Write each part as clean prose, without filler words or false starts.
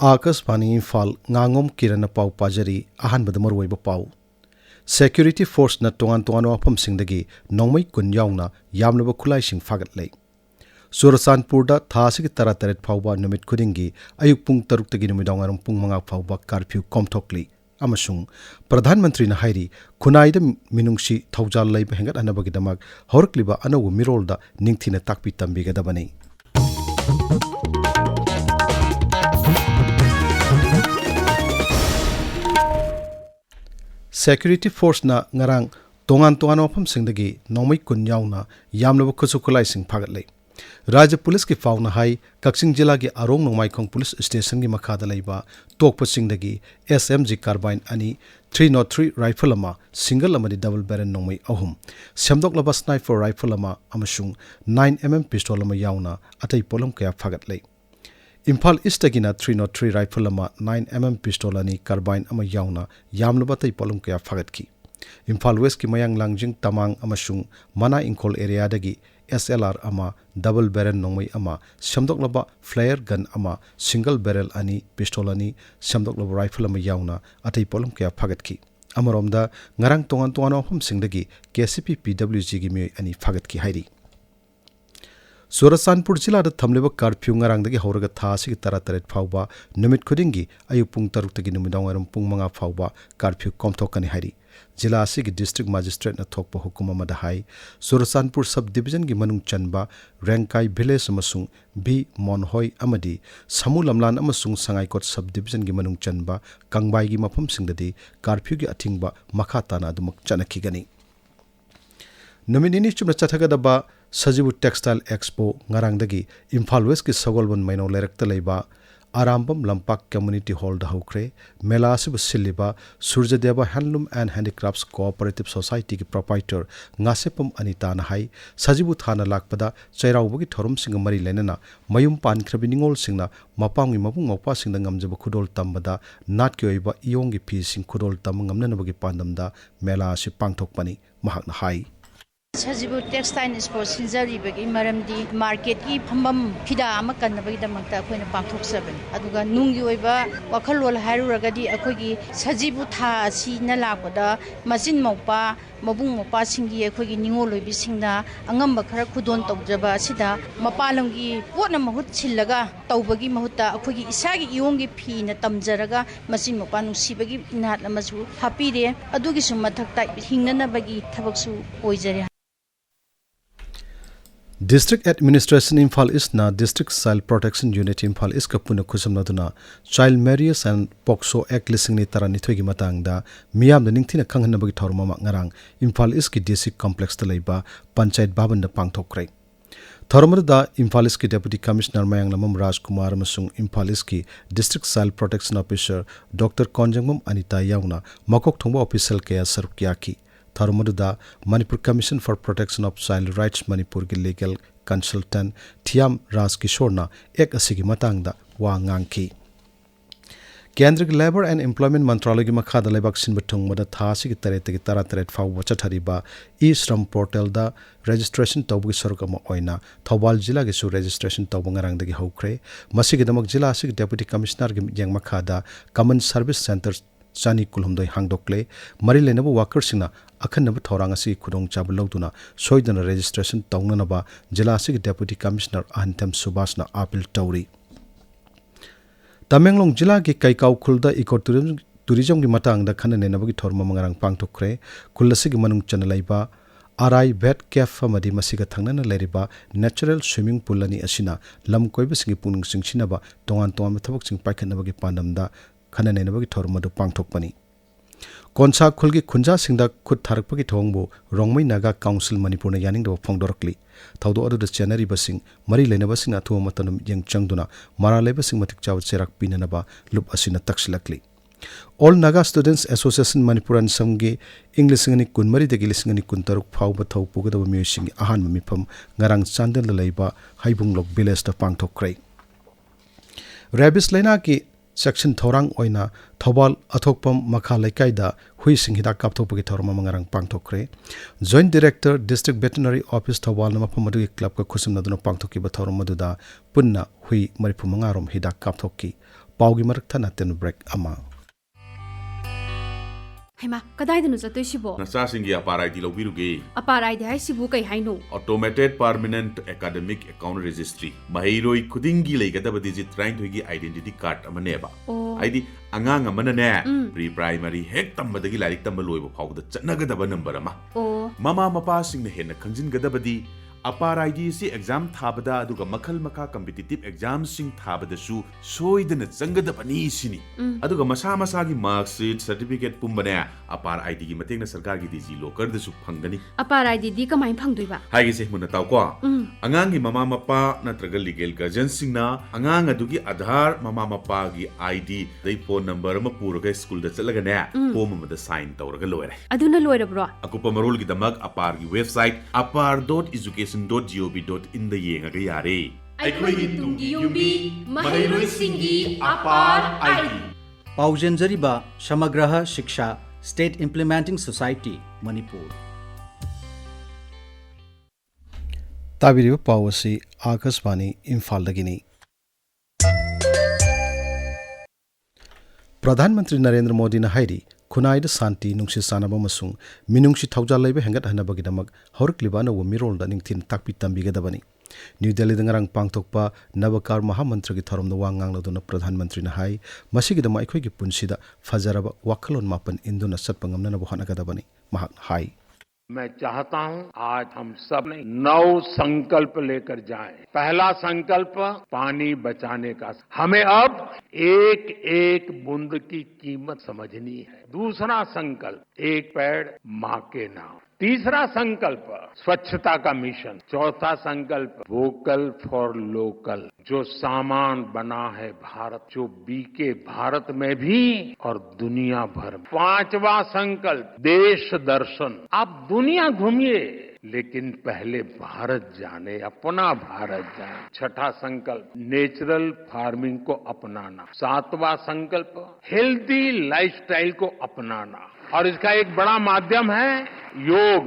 Akasvani Imphal Ngangom Kiran pau pajari ahanbada maruoiba pau. Security force na tongan wafam singdagi nongmai kun yauna yamlaba khulai sing fagat lei. Surasanpurda thasigi tarataret phauba numit khudingi ayuk pung taruk tagi numidawngaram pung manga phauba curfew komthokli. Amasung Pradhan Mantri na hairi khunaida minungsi thaujal laiba hengat anabagidamak horkliba anawu mirolda ningthina takpi tambigadabani. Security force na ngarang tongan wafam singdagi nongmai kun yauna yamlaba khusukulai sing phagat lei. Rajya Police ki fauna hai Kaksing Jila ki Arong Nongmai Khong Police Station ki makhada laiba tokpa singdagi SMG carbine ani 303 rifle ama single amadi double barrel nongmai ahum semdoklaba sniper rifle ama amasung 9mm pistol ama yauna atai polam kaya phagat lei. Imphal East agina 303 rifle ama 9mm pistol ani carbine ama yauna yamlaba tai polam kaya phagat ki. Imphal West ki mayang langjing tamang amasung mana ingkol area dagi SLR ama double barrel nongmai ama semdoklaba flare gun ama single barrel ani pistol ani semdoklaba rifle ama yauna atai polum kya phagat ki. Amaromda ngarang tongan wafam singdagi KCP PWG gi mi ani phagat ki hairi. Surasanpur jila da thamleba curfew ngarang dagi horaga thasi ki tarataret phauba numit khudingi ayuk pung taruk tagi numidawngaram pung manga phauba curfew komthokani hairi. Jila asigi district magistrate na thokpa hukuma madahai Surasanpur subdivision gi manung chanba Rangkai village amasung B Monhoi amadi Samu Lamlan amasung Sangaikot subdivision gi manung chanba Kangbai gi mafam singdadi curfew gi athingba makha tana adumak chanakhigani. Nominini chumna chathagadaba Sajibu Textile Expo ngarangdagi Imphal West ki Sagolban maino lerakta leiba Arambam Lampak Community Hall da hokre mela asibu siliba Surjadeva Handloom and Handicrafts Cooperative Society ki proprietor ngasepam anita na hai Sajibu thana lakpada chairaubugi thorum singa mari lenana mayum pan khrabiningol singna mapangi mapung mapa singda ngamjaba khudol tambada nat ki oiba iyongi phi sing khudol tam ngamnanabagi pandamda mela asi pangthokpani mahakna hai. Sajibu Textile Sports Sinjari Maramdi Market ki Pambam Pida Makanabagi Damata Queen of Pantok 7. Aduga Nungi Oba, Wakalol Haruragadi, Akogi, Sajibu Ta, Si Nalakoda, Mazin Mopa, Mabung Mopa Singi, Akogi Ningolo Bisinda, Angamba Karakudon Tokjaba Sida, Mapalangi, Watnamahut Chilaga, Taubagi Mahuta, Akogi Isagi Yongi P, Natamjaraga, Mazin Mopanu Sibagi, Nat Lamazu, Happy Day, Adugi Sumatakta, Hinganabagi, Tabaksu, Oizari. District Administration Imphal East na District Child Protection Unit Imphal East ka puna khusamnaduna Child Marriage and Poxo Act lising ni taranithoi gi matangda miyamda ningthina khanghanabagi thorma ngarang Imphal East ki DC complex ta leiba panchayat bhavan da pangthokrai. Thormada Imphal East ki Deputy Commissioner Mayang Lamam Raj Kumar amasung Imphal East ki District Child Protection Officer Dr. Konjangmam Anita yauna makok thongba official kaya sarukya Tharumaduda Manipur Commission for Protection of Child Rights Manipur ki legal consultant Thiam Raj Kishorna ek asigi matangda wa ngangki. Kendra Labor and Employment Mantralaya ki makhada lebak sinba thongmada thasi ki taretagi tarataret fawba chathariba e-shram portal da registration tawbugi sarukama oina Thobal jila gi su registration tawba ngarangdagi hokre masigi damak jila asigi Deputy Commissioner gi yang makhada Common Service Center Chani kulhumdoi hangdokle mari lenaba worker singna akhanaba thorang asi khudong chabaloduna soidana registration tawnanaba jila asigi Deputy Commissioner Antem Subhasna appeal tawri. Tamenglong jila ki Kaikau khulda ecotourism gi matangda khanane nabagi thorma mangarang pangthokre khulasi gi manung chanalaiba Arai Vet Cafe amadi masiga thangnana leriba natural swimming pool ani asina lam koiba singi punung singsinaba tongan thabak sing paikhanabagi pandamda Khanane nabagi thormadu pangthokpani. Konsa khulgi khunja singda khut tharakpagi thongbo Rongmai Naga Council Manipur na yaningda phongdorakli. Thaudo adu da January basing mari lenaba sing athu matanum yang changduna mara leba sing matik chaw cherak pinanaba lup asina taksilakli. All Naga Students Association Manipuran samgi English ngani kunmari degi lisingani kuntaruk phawba thau pugadawa music ahan mipam ngarang chandel laiba haibunglok village da pangthokrai. Rabies laina ki Section Thorang Oina, Thobal Athokpam Makha Laikaida, Hui Sing Hidak Kapthopagi Thorma Mangarang Pangthokre, Joint Director, District Veterinary Office Thobal Namapamadu Club Ka Khusum Naduna Pangthoki Bathorma Duda, Punna Hui Maripumangarum Hidak Kapthoki, पाउगी मरक थना तेन break अमा हेमा कदाइदनु चतोइसिबो नचासिंगी अपाराइडी लौबिरुगे अपाराइडी हाइसिबु कै हाइनो automated permanent academic account registry महिरोई खुदिंगी लेगदब डिजिट 93 गी आइडेंटिटी कार्ड अमनेबा आइडी अंगांग अमनने प्री प्राइमरी हेक तंबदगी लाइक तंब लोइबो फाउद चनगदब नंबर अमा ममा मपा सिंगने हेन खंजिनगदबदी अपाराइडी से एग्जाम थाबदा अदुगा मखल मखा कॉम्पिटिटिव एग्जाम सिंग थाबदसु सोइदन चंगदबनी सिनी अदुगा मसा मसागी मार्कशीट सर्टिफिकेट पुंबने अपाराइडी की मतेंग सरकार की डिजी लॉकर दसु फंगनी अपाराइडी दी कमाइ फंगदुइबा हाइगे से मुन तावको अंगांगी ममा मपा नत्रगा लीगल गार्जियन सिंगना अंगांग अदुगी आधार ममा मपा की आईडी दई फोन नंबर म पुरगा स्कूल द चलगने फॉर्म म द साइन तौरगा लोयरे अदुना लोयरब्रो अकुपा मरोल की दमक अपार की वेबसाइट apar.education.gov.in दा येंगा यारे अखोई तुंगी युबी महिरोई सिंगी अपार आईडी पाउजेंजरीबा Samagra Shiksha state implementing society Manipur ताबिरिबा पावसी आकाशवाणी इम्फाल दगिनी प्रधानमंत्री नरेंद्र मोदी ने हाइरी खुनाइद शांति नुंसी सानब मसुंग मिनुंगसी थौजाल लेबे हेंगत हनबगिदमक हौरक्लिबा नव मिरोल दा निंगथिन ताकपि तंबिगदबनी न्यू दिल्ली दंगरंग पांगथोकपा नवकार महामंत्र की थरम वांग ngangloduna प्रधानमंत्री ने हाई मसिगिदमा अखोई की पुंसीदा फजरब वाखलोन मापन इंदुना सत्प ngamnana हनगदबनी महक हाई मैं चाहता हूं आज हम सब नौ संकल्प लेकर जाएं। पहला संकल्प पानी बचाने का, हमें अब एक एक बूंद की कीमत समझनी है। दूसरा संकल्प एक पेड़ मां के नाम। तीसरा संकल्प स्वच्छता का मिशन। चौथा संकल्प वोकल फॉर लोकल, जो सामान बना है भारत, जो बीके भारत में भी और दुनिया भर में। पांचवा संकल्प देश दर्शन। आप दुनिया घूमिए लेकिन पहले भारत जाने, अपना भारत जाने। छठा संकल्प नेचुरल फार्मिंग को अपनाना। सातवां संकल्प हेल्दी लाइफस्टाइल को अपनाना। और इसका एक बड़ा माध्यम है योग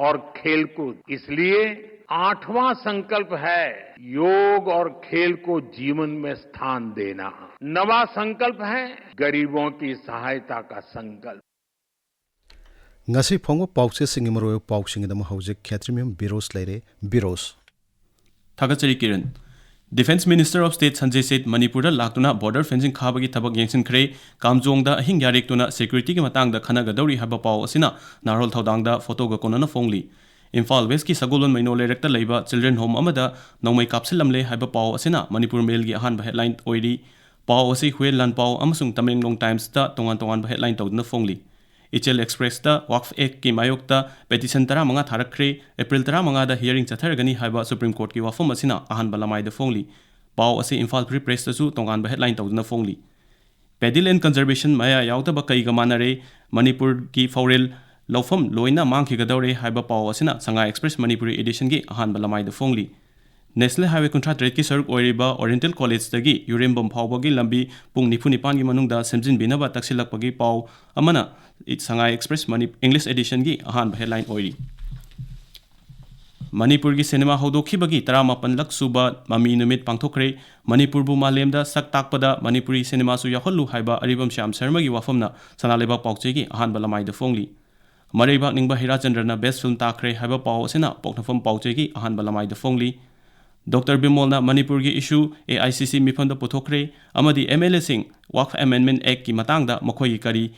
और खेलकूद। इसलिए आठवां संकल्प है योग और खेल को जीवन में स्थान देना। नवा संकल्प है गरीबों की सहायता का संकल्प। ngasi phongwa pawse singi maro pawsing da mahauze Kshetrimayum Birosh leire Birosh Thagachari Kiran Defense Minister of State Sanjay Seth Manipur laktuna border fencing khabagi thabak yengsin khre kamjong da ahing yarik tuna security ki matang da khana gadori haba paw asina narol thodang da photo ga konana phongli Imphal West ki Sagolon Maino Lerekta leiba children home amada nongmai kapsilamle haba paw asina Manipur Mail gi ahan ba headline oiri paw asi huel lan paw amasung Tamenglong Times da tongan tongan ba headline tawdna phongli Ichel Express da Waqf Act ki mayokta petition tara manga tharakre April tara manga da hearing chathargani haiba Supreme Court ki wafam asina ahan balamai da phongli paw ase Imphal Free Press da su tongan ba headline tawdna phongli Paddyland Conservation maya yauta ba kai gamanare Manipur ki faurel lawfam loina mangki gadore haiba paw asina Sanga Express Manipuri edition gi ahan balamai da phongli National Highway Contract Rate ki saruk oiriba Oriental College dagi Urembam phawbagi lambi pung nipu nipan gi manungda semjin binaba taksilakpagi paw amana it Shanghai Express English edition gi ahan headline oiri Manipur gi cinema hodokibagi 18 lak suba mami numit pangthokre Manipur bu malemda sak takpada Manipuri cinema su yahollu haiba aribam Shyam Sharma gi wafamna sanaleba pawche gi ahan balamai da phongli Maribak ningba Hira Chandrana best film takre haiba paw asina poknafam pawche gi ahan balamai da phongli Dr. Bimolna Manipur gi issue AICC mifam da puthokre amadi MLA sing Waqf Amendment Act ki matangda makhoi kari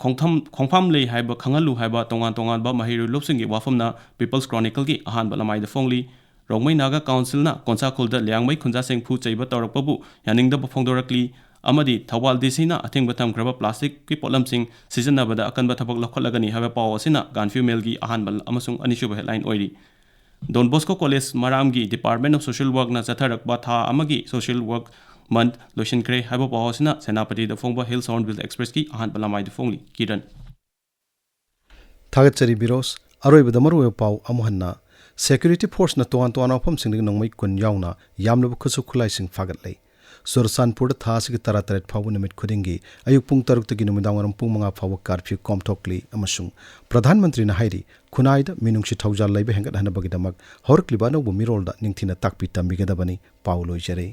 khongpham lei haiba khangalu haiba tongan tongan ba mahiru lopsing gi wafamna People's Chronicle gi ahan balamai da phongli Rongmai Naga Council na konsa khulda liangmai khunja sengphu cheiba tawrakpabu yaningda phongdorakli amadi Thawal DC na athingba thamkraba plastic ki potlam sing sijanabada akanba thabak lokholagani haiba paw asina Ganfu Mail gi ahan bal amasung anishuba headline oiri Don Bosco College Maramgi Department of Social Work na chatharak ba tha amagi social work month lotion kre haiba pawsina Senapati da phongba Hill Soundville Express ki ahan balamai da phongli Kiran Thagachari Birosh aroi bidamaru paw amuhanna security force na toan toan afam sing nongmai kun yauna yamlo khusu khulai sing fagat lei Sursanpur tha sig tara taret phawu nimit khudingi ayuk pung taruk tagi numidang pung manga phawu curfew komthokli amasung Pradhan Mantri na hairi Kunaida minungsi thaujal laibe hengat hana bagidamak horkliba no bu mirolda ningthina takpi tambigadabani Paulo jare